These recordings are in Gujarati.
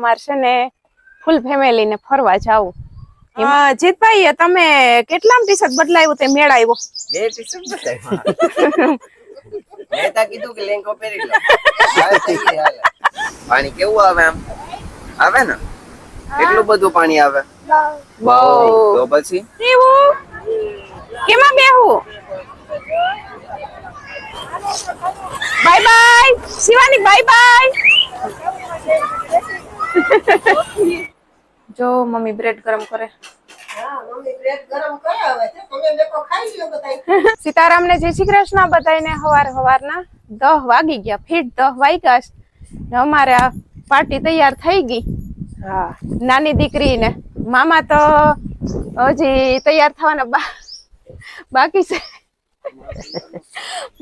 અમાર છે ને ફૂલ ફેમિલી ને ફરવા જાવું. જીતભાઈ તમે કેટલામ ટી-શર્ટ બદલાવ્યું તે મેળ આવ્યો? 2 ટી-શર્ટ બદલાવ્યા. મેં તા કીધું કે લેંગો પહેરી લો. પાણી કેવું આવે આમ? આવે ને? કેટલું બધું પાણી આવે? બહુ. તો પછી કેવું? કેમાં બેહું? Bye bye Shivani, bye bye. જો મમ્મી બ્રેડ ગરમ કરે. સીતારામ ને જય શ્રી કૃષ્ણ બધાને. હવારના 10 વાગી ગયા, ફીટ 10 વાગ્યા ને અમારે આ પાર્ટી તૈયાર થઈ ગઈ. હા, નાની દીકરી ને મામા તો હજી તૈયાર થવાના બાકી છે.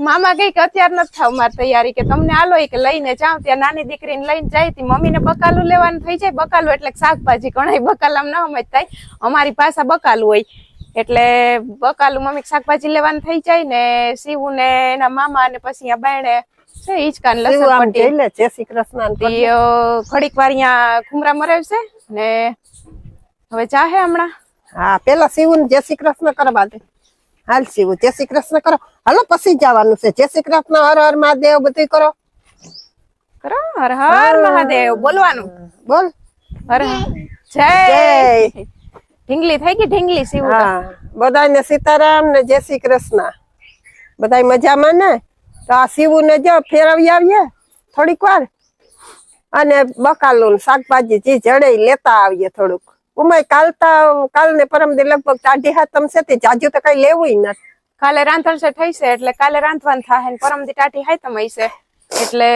મામા કઈ કે અત્યાર નથી થાવ મારી તૈયારી, કે તમને આલો કે લઈને જાવ. ત્યાં નાની દીકરીને લઈને જાય તી મમ્મી ને બકાલું લેવાનું થઈ જાય. બકાલું એટલે શાકભાજી, ઘણા બકાલામ ના સમજ થાય, અમારી પાસે બકાલું હોય એટલે બકાલું મમ્મી શાકભાજી લેવાનું થઈ જાય ને શિવું ને એના મામા ને પછી આ બાયણે છે હિચકા ને લસણ પટ્ટી લે. જય શ્રી કૃષ્ણ. ઘડીક વાર અહીંયા ખુમરા મરાવશે ને હવે ચાહે હમણાં. હા, પેલા શિવું જય શ્રી કૃષ્ણ કરવા દે. હાલ શિવું જય શ્રી કૃષ્ણ કરો, હાલો પછી જવાનું છે. જય શ્રી કૃષ્ણ, હર હર મહાદેવ બધું કરો. કરો હર હર મહાદેવ બોલવાનું. બોલ હર જય. ઢીંગલી થઈ ગઈ ઢીંગલી શિવું. હા, બધાને સીતારામ ને જય શ્રી કૃષ્ણ. બધા મજામાં ને? તો આ શિવું ને જો ફેરવી આવીએ થોડીક વાર અને બકાલું શાકભાજી જે જડે લેતા આવીએ થોડુંક. ઉમય કાલ ને પરમ દી લગભગ 4 હાથમ છે તે જાજુ તો કઈ લેવું નથી. કાલે રાંધણ છે થઈ છે એટલે કાલે રાંધવાનું થાય ને પરમ દી ટાટી હાથમ હશે એટલે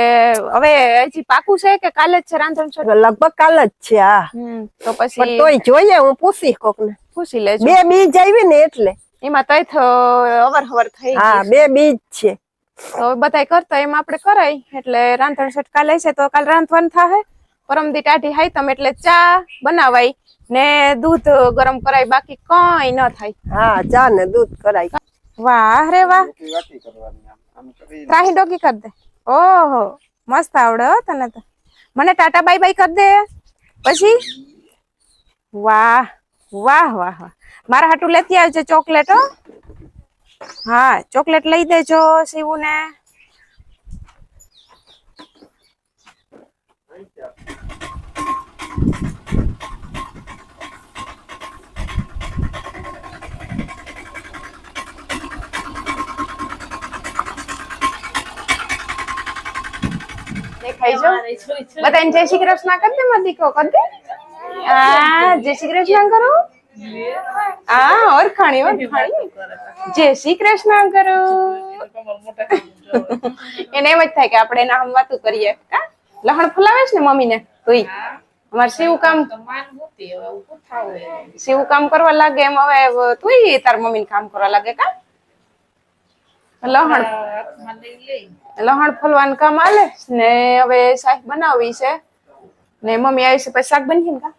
હવે હજી પાકું છે કે કાલે જ છે રાંધણ છે? લગભગ કાલ જ છે. હા, તો પછી તોય જોઈએ, હું પૂછી કોક ને. પૂછી લેજો. 2 બીજ આવી ને એટલે એમાં તઈ અવર હવર થઈ. હા, 2 બીજ છે તો બધાય કરતા એમ આપણે કરાય એટલે રાંધણ સેટ કાલે છે તો કાલે રાંધવાનું થાય. પરમ દી ટાઢી હાઈતમ એટલે ચા બનાવાય ને દૂધ ગરમ કરાય, બાકી કઈ ન થાય. હા, ચા ને દૂધ કરાય. વાહ રે વાહ, ત્રાહી ડોકી કર દે. ઓહો મસ્ત આવડે હો તને તો. મને ટાટા બાય બાય કર દે પછી. વાહ વાહ વાહ વાહ. મારા હાટુ લેતી આવજે ચોકલેટ હો. હા, ચોકલેટ લઈ દેજો શિવું ને. દેખાઈ જો બધાને જય શ્રી કૃષ્ણ કર દે. મારી દીકરો કર દે. હા, જય શ્રી કૃષ્ણ કરો. હા, ઓળખાણી ઓળખાણી. જય શ્રી કૃષ્ણ કરો. એને એમ જ થાય કે આપણે એના હમ વાતું કરીએ. લહણ ફુલાવે છે ને મમ્મી ને તોય અમારે શિવ કામ કરવા લાગે એમ હવે તુંય તાર મમ્મી ને કામ કરવા લાગે. કા લહણ ફોલવાનું કામ આલે ને હવે શાક બનાવી છે ને મમ્મી આવી છે પછી શાક બની ને. કા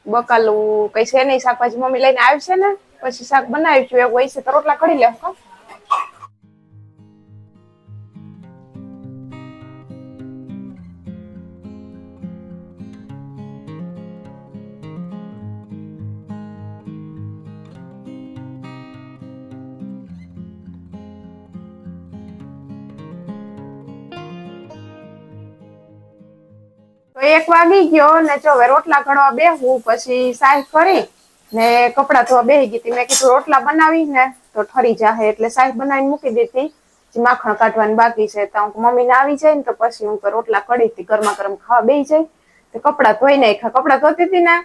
બકાલું કઈ છે નઈ, શાકભાજી મમ્મી લઈને આવશે ને પછી શાક બનાવીશું. એવું હોય છે તો રોટલા કરી લેવું. કા તો 1 વાગી ગયો ને જો હવે રોટલા ઘડવા બેહવું, પછી સાય કરી ને કપડા ધોવા બેહી ગઈ. મેં કીધું રોટલા બનાવી ને તો ઠરી જાહે એટલે સાય બનાવીને મૂકી દીધી. માખણ કાઢવાની બાકી છે તો મમ્મી ને આવી જાય ને તો પછી હું રોટલા કડી હતી. ગરમા ગરમ ખાવા બેહી જાય તો કપડા ધોઈ નાખ્યા. કપડા ધોતી હતી ને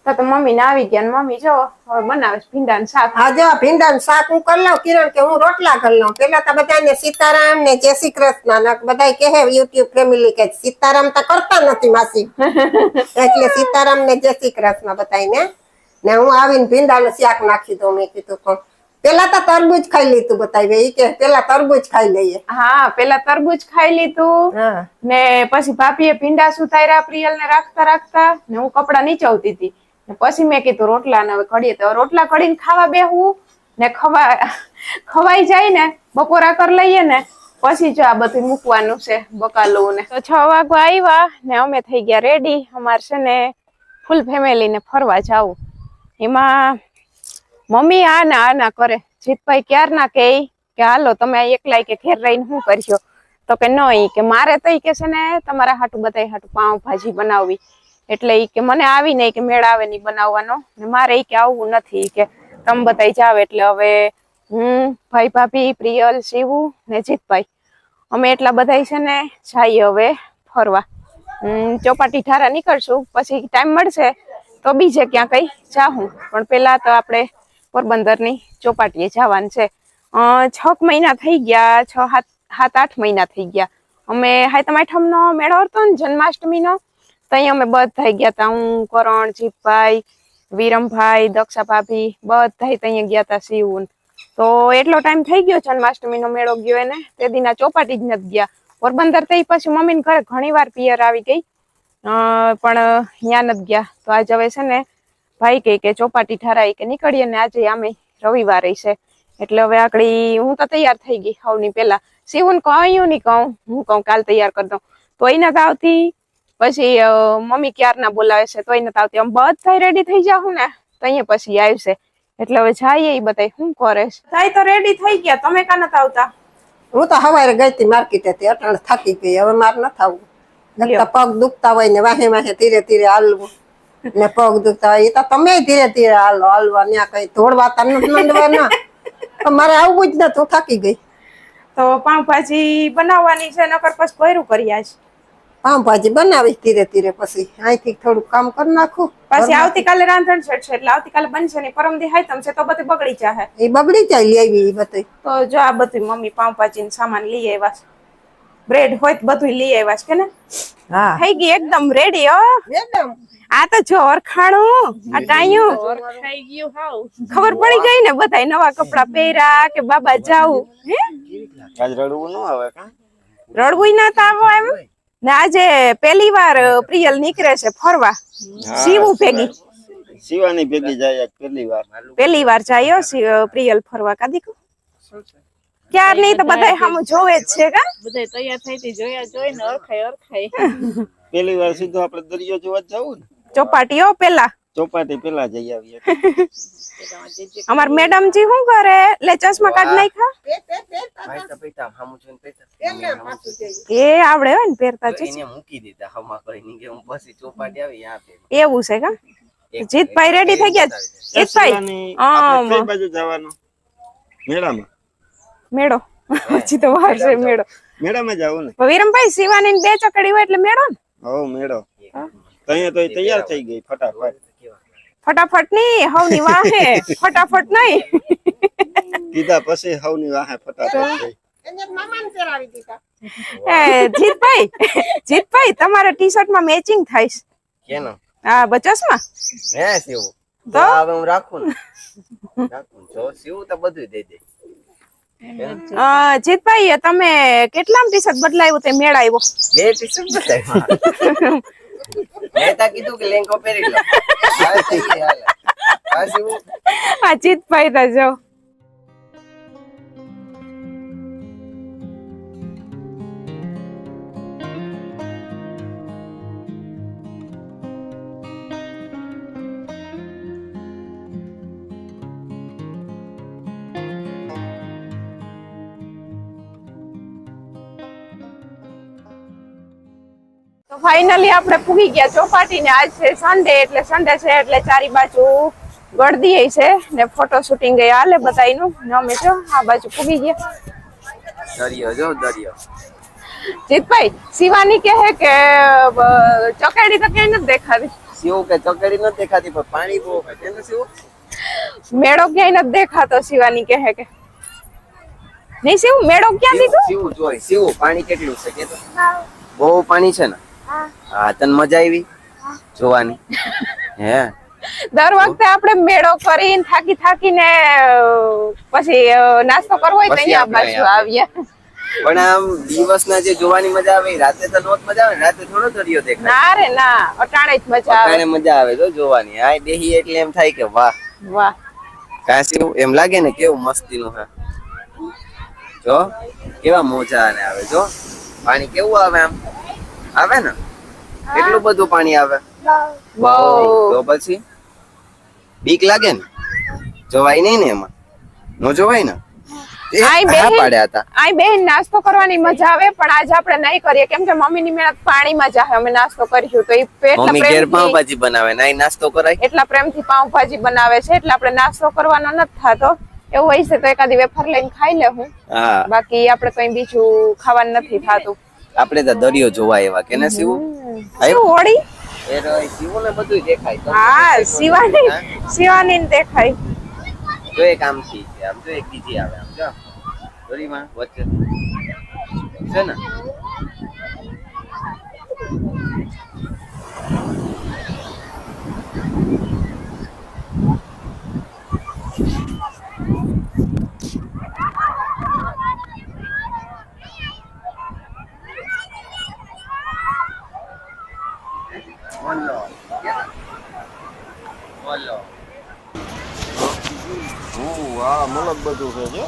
તો મમ્મી ને આવી ગયા ને મમ્મી જો હવે બનાવે ભીંડાનું શાક. હા, જો ભીંડાનું શાક હું કરી લઉં કિરણ કે હું રોટલા કરી લઉં. પેલા તો બધાને સીતારામ ને જય શ્રી કૃષ્ણ. બધા કહે યુટ્યુબ ફેમિલી કે સીતારામ તો કરતા નથી માસી એટલે સીતારામ ને જય શ્રી કૃષ્ણ બધાને. ને હું આવીને ભીંડાનું શાક નાખી દઉં. મેં કીધું પણ પેલા તો તરબૂચ ખાઈ લીધું બતાવે એ કે પેલા તરબૂચ ખાઈ લઈએ. હા, પેલા તરબૂચ ખાઈ લીધું ને પછી ભાભીએ ભીંડા સુધાર્યા પ્રિયલ ને રાખતા રાખતા ને હું કપડા નીચવતી હતી. પછી મેં કીધું રોટલા ને હવે ઘડીએ તો રોટલા ઘડીને ખાવા બેહવું ને ખવાઈ જાય ને બપોરા કરી લઈએ ને પછી જો આ બધું મૂકવાનું છે બકાલું ને. તો 6 વાગવા આવ્યા ને અમે થઈ ગયા રેડી. અમારે છે ને ફૂલ ફેમિલી ને ફરવા જાવું. એમાં મમ્મી આ કરે. જીતભાઈ ક્યારના કે હાલો તમે એકલા કે ઘેર રહીને શું કરશો? તો કે નહીં, કે મારે તો ઈ કે છે ને તમારા હાટું બધા હાટું પાઉંભાજી બનાવવી. એટલે ઈ કે મને આવી નહીં કે મેળ આવે નહીં બનાવવાનો ને મારે ઈ કે આવવું નથી કે તમે બધા જાવ. એટલે હવે હું, ભાઈ ભાભી, પ્રિયલ, શિવુ ને જીતભાઈ અમે એટલા બધા છે ને જઈએ હવે ફરવા. ચોપાટી ઠારા નીકળશું, પછી ટાઈમ મળશે તો બીજે ક્યાં કઈ જાહું. પણ પેલા તો આપણે પોરબંદરની ચોપાટીએ જવાનું છે. 6 મહિના થઈ ગયા, 7-8 મહિના થઈ ગયા. અમે હાતમ આઠમનો મેળો હતો ને જન્માષ્ટમીનો, ત્યાં અમે બધા ગયા હતા. હું, કરણ, જીતભાઈ, વિરમભાઈ, દક્ષા ભાભી બધા ત્યાં ગયા હતા. શિવ તો એટલો ટાઈમ થઈ ગયો જન્માષ્ટમીનો મેળો ગયો એને, તે દિના ચોપાટી જ નથી ગયા. પોરબંદર થઈ પછી મમ્મીને ઘરે ઘણી વાર પિયર આવી ગઈ, પણ ત્યાં નથી ગયા. તો આજે હવે છે ને ભાઈ કે ચોપાટી ઠરાઈ કે નીકળીએ ને આજે આમે રવિવારે છે. એટલે હવે આકડી હું તો તૈયાર થઈ ગઈ હવની પેલા. શિવને કહ્યું નહીં કહું, હું કહું કાલ તૈયાર કરી દઉં તો એ નથી આવતી. પછી મમ્મી ક્યારના બોલાવે છે તો એ નથી આવતી. આમ બધા રેડી થઈ જાઉં ને તો અહીંયા પછી આવશે. એટલે હવે જઈએ એ બધા શું કરે છે. થાય તો રેડી થઈ ગયા, તમે કા નથી આવતા? હું તો હવારે ગઈ હતી માર્કેટે, અટાણે થાકી ગઈ. હવે મારે નથી આવવું. પગ દુખતા હોય ને વાહે વાહે ધીરે ધીરે હાલવું ને પગ દુખતા હોય એ તો તમે ધીરે ધીરે હાલવા. ત્યાં કઈ ધોળવાતા નથી મંડવાના. મારે આવવું જ નથી, હું થાકી ગઈ. તો પાઉંભાજી બનાવવાની છે, નકર પછી ભર્યું કર્યા છે. પાઉંભાજી બનાવીશ ધીરે ધીરે, પછી અહીંથી થોડુંક કામ કરી નાખું. પછી આવતીકાલે રાંધણ છે એટલે આવતીકાલે બનશે ને પરમદી હાઈતમ છે તો બધું બગડી જાય. એ બગડી જાય લઈ આવી બધું. તો જો આ બધું મમ્મી પાઉંભાજી નું સામાન લઈ આવ્યા છે. બ્રેડ હોય બધું લઈ આવ્યા છે કે ને. હા, થઈ ગઈ એકદમ રેડી. હો આ તો જો ઓરખાણું આ ટાયું થઈ ગયું હાવ ખબર પડી ગઈ ને બધા નવા કપડા પહેર્યા કે બાબા જાવું. આજ રડવું ન આવે કા? રડવું ના આવો એમ ને. આજે પહેલી વાર પ્રિયલ નીકળે છે ફરવા શિવુ ભેગી. શિવાની ભેગી જાય પહેલી વાર જાય પ્રિયલ ફરવા. કાદી ક્યાર નહીં તો બધા સામું જોવે જ છે કા. બધા તૈયાર થઈ હતી, જોઈને અરખાય પહેલી વાર સીધો આપણે દરિયો જોવા જવું ને. ચોપાટીઓ પેલા ચોપાટી પેલા જઈ આવીએ. અમાર મેડમજી શું કરે? લે ચશ્મા કાઢ નાખ્યા. એ આવડે હોય ને પહેરતા મૂકી દીધા હમા કરીને કે હું પછી ચોપાટી આવી એવું છે કા. જીતભાઈ રેડી થઈ ગયા? જીતભાઈ કઈ બાજુ જવાનું? મેળામાં. મેળો પછી તો વાર છે. મેળામાં જાવું ને. વિરમભાઈ શિવાની ની 2 ચકડી હોય એટલે મેળો ને. હો મેળો. તઅહીંયા તો તૈયાર થઈ ગઈ ફટાફટ. ફટાફટ નહીં, હવની વાહે ફટાફટ નહીં. કીધા પછી હવની વાહે ફટાફટ થઈ. જીતભાઈ તમારા ટી શર્ટ માં મેચિંગ થાય છે. કેનો? હા ચશ્મા. હે શિવ તો હવે હું રાખું ને. જો શિવ તો બધું દે દે. જીતભાઈ તમે કેટલામ ટી શર્ટ બદલાયું તે મેળ આવ્યો? 2 ટી શર્ટ બદલાવ્યા. મેં તા કીધું કે લેંગો પહેરી લો. હાલ થઈ ગઈ હાલ. આ શિવ આ જીતભાઈ તા જો. તો ફાઇનલી આપણે પૂગી ગયા ચોપાટી ને. આજ છે સન્ડે એટલે સન્ડે છે એટલે ચારી બાજુ ગળદી છે ને ફોટો શૂટિંગ એ હાલે બધાયનું ને અમે જો આ બાજુ પૂગી ગયા. દરિયો જો દરિયો. જીતભાઈ શિવાની કહે કે ચકેડી તો ક્યાંય નથી દેખાતી. શિવ કે ચકડી નથી દેખાતી પણ પાણી બહુ છે. કેમ શિવ? મેળો ક્યાંય નથી દેખાતો. શિવાની કહે કે નહીં. શિવ મેળો ક્યાં દીધું? શિવ જોઈ શિવ પાણી કેટલું છે કે તો બહુ પાણી છે ને. હા તને મજા આવી જોવાની? હે દર વખતે આપણે મેળો કરીને થાકીને પછી નાસ્તો કરવો હોય તો અહીંયા બાજુ આવ્યા. પણ આમ દિવસના જે જોવાની મજા આવે રાતે તો નોત મજા આવે. રાતે થોડો દરિયો દેખાય. ના રે ના, અટાણે જ મજા આવે. અટાણે મજા આવે તો જોવાની. આ બેહી એટલે એમ થાય કે વાહ વાહ. કાશી એમ લાગે ને કેવું મસ્તીનું. હા જો કેવા મોજા ને આવે જો પાણી કેવું આવે આમ આવે ને કેટલું બધું પાણી આવે બહુ તો પછી બીક લાગે ને જોવાય નહીં ને એમાં નો જોવાય ને એ આઈ હા બેન પાડ્યા હતા આઈ બેન નાસ્તો કરવાની મજા આવે પણ આજે આપણે નહીં કરીએ કેમ કે મમ્મીની મહેનત પાણીમાં જાહે અમે નાસ્તો કરીશું તો એ મમ્મી ઘેર પાવભાજી બનાવે ના નાસ્તો કરાય એટલા પ્રેમથી પાવભાજી બનાવે છે એટલે આપણે નાસ્તો કરવાનો નથી થતો એવું હોય છે તો એકાદી વેફર લઈને ખાઈ લે હું હા બાકી આપણે કઈ બીજું ખાવાનું નથી થતું આપણે તો દરિયો જોવા એવા કે ને શિવ શું હોળી એ રોય શિવ ને બધું દેખાય તો હા શિવાની ને દેખાય જો એક આમ થી છે આમ જો એક બીજી આવે આમ જો દોરીમાં વચ્ચે છે ને બોલો આ મલક બધું છે જો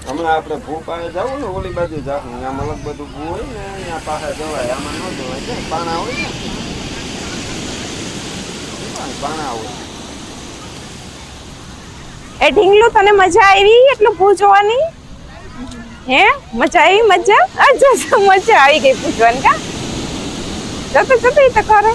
હમણાં આપણે ભૂ પાસે જવું ને ઓલી બાજુ જાવું ત્યાં મલક બધું ભૂ હોય ને અહીંયા પાસે જવાય આમાં ન જવાય છે પાણા હોય ને પાણા હોય એ ઢીંગલું તને મજા આવી એટલું ભૂ જોવાની હે મજા આવી મજા અચ્છા મજા આવી ગઈ પૂછવાની કા જતો જતો ઈ તો કરો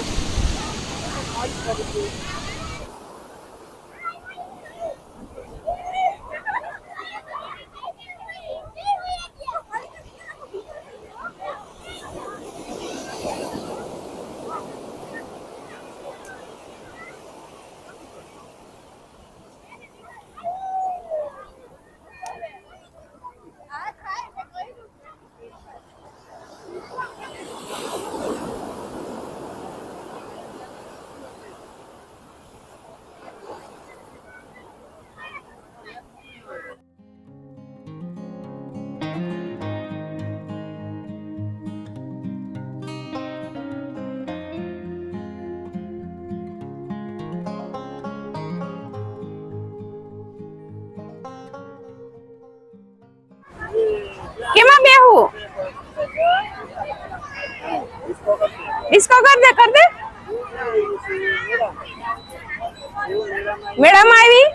કેમાં બેહું इसको कर दे મેડમ આવી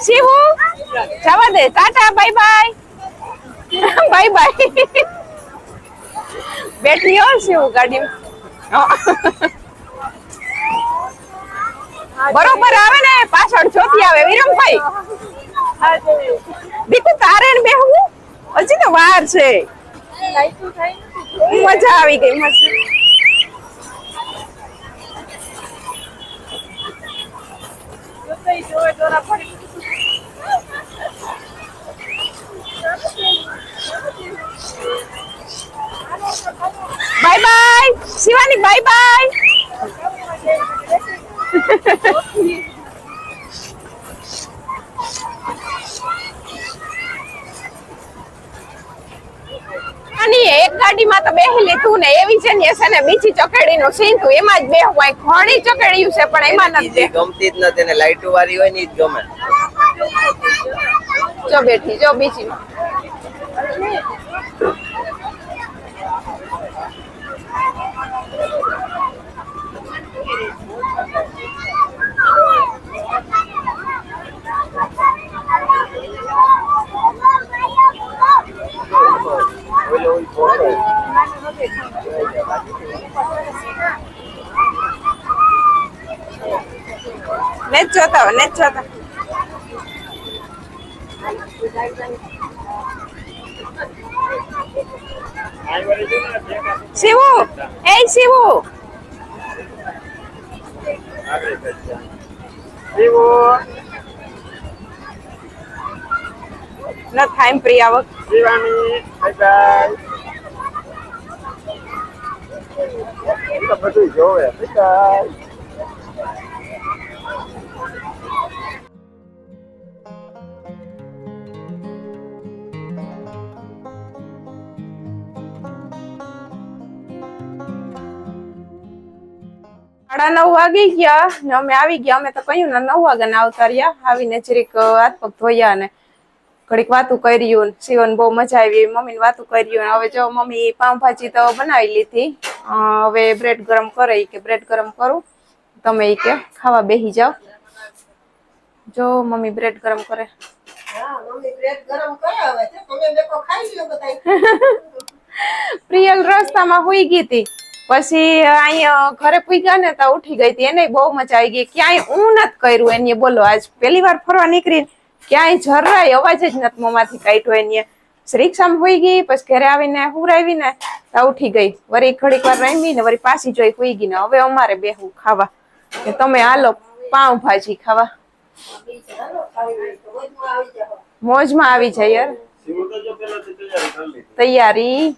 શિવુ જવા દે tata bye bye bye bye બેઠી હો શિવુ ગાડીમાં બરોબર આવે ને પાછળ જોતી આવે વિરમભાઈ દીકુ તારે ને બેહવું હજી તો વાર છે મજા આવી ગઈ મજા by bye Shivani bye by અને એક ગાડીમાં તો બેહી લીધું ને એવી છે ને છે ને બીજી ચકેડીનું સીન તું એમાં જ બેહવાય ઘણી ચકેડીયું છે પણ એમાં નથી ગમતી જ નથી ને લાઈટો વાળી હોય ને ઈ જ ગમે જો બેઠી જો બીજી ને જોતા શિવુ એ શિવુ ન થાય પ્રિયા વખત તો બધું જોવે બેટા. સાડા 9 વાગી ગયા ને અમે આવી ગયા. અમે તો કહ્યું ને 9 વાગ્યાના આવતા રહ્યા. આવીને જરીક હાથ પગ ધોયા ને ઘડીક વાતું કર્યું. શિવન બહુ મજા આવી, મમ્મી ને વાતું કર્યું. હવે જો મમ્મી પાવભાજી તો બનાવી લીધી. હવે બ્રેડ ગરમ કરે કે બ્રેડ ગરમ કરું, તમે કે ખાવા બેસી જાઓ. જો મમ્મી બ્રેડ ગરમ કરે. હા મમ્મી બ્રેડ ગરમ કરે હવે તમે લોકો ખાઈ લો બધા. પ્રિયલ રસ્તામાં હુઈ ગઈ હતી, પછી અહીંયા ઘરે પૂગ્યા ને તો ઉઠી ગઈ હતી. એને બહુ મજા આવી ગઈ. ક્યાંય ઊં નથી કર્યું એને, બોલો આજ પહેલી વાર ફરવા નીકળી, ક્યાંય જરાય અવાજ જ નથી મોંમાંથી કાઢ્યો એને. રિક્ષામાં હોઈ ગઈ, પછી ઘરે આવીને હુરાવી ને તો ઉઠી ગઈ. વળી ઘડીક વાર રમી ને વળી પાછી જોઈ હોઈ ગઈ ને હવે અમારે બેહવું ખાવા કે તમે હાલો પાવભાજી ખાવા. મોજમાં આવી જાય યાર. તૈયારી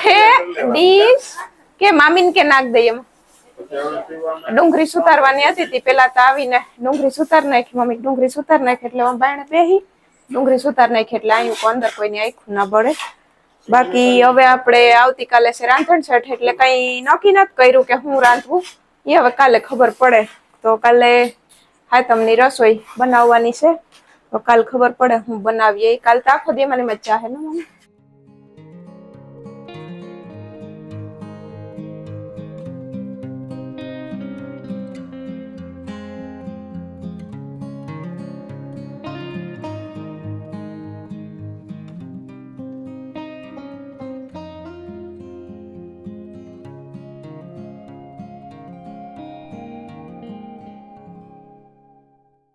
હે ડીશ કે મામીન કે નાખ દઈએ એમ. ડુંગળી સુતારવાની હતી પેલા તો આવીને ડુંગળી સુતાર નાખી. મમ્મી ડુંગળી સુતાર નાખી એટલે હું બાયણે બેહી ડુંગળી સુતાર નાખી એટલે અહીં અંદર કોઈની આખું ના બળે. બાકી હવે આપણે આવતીકાલે છે રાંધણ છઠ એટલે કઈ નક્કી નથી કર્યું કે હું રાંધવું, એ હવે કાલે ખબર પડે. તો કાલે હાતમની રસોઈ બનાવવાની છે, તો કાલ ખબર પડે હું બનાવીએ. કાલ તો આખો દી મને મજા હે ને મમ્મી.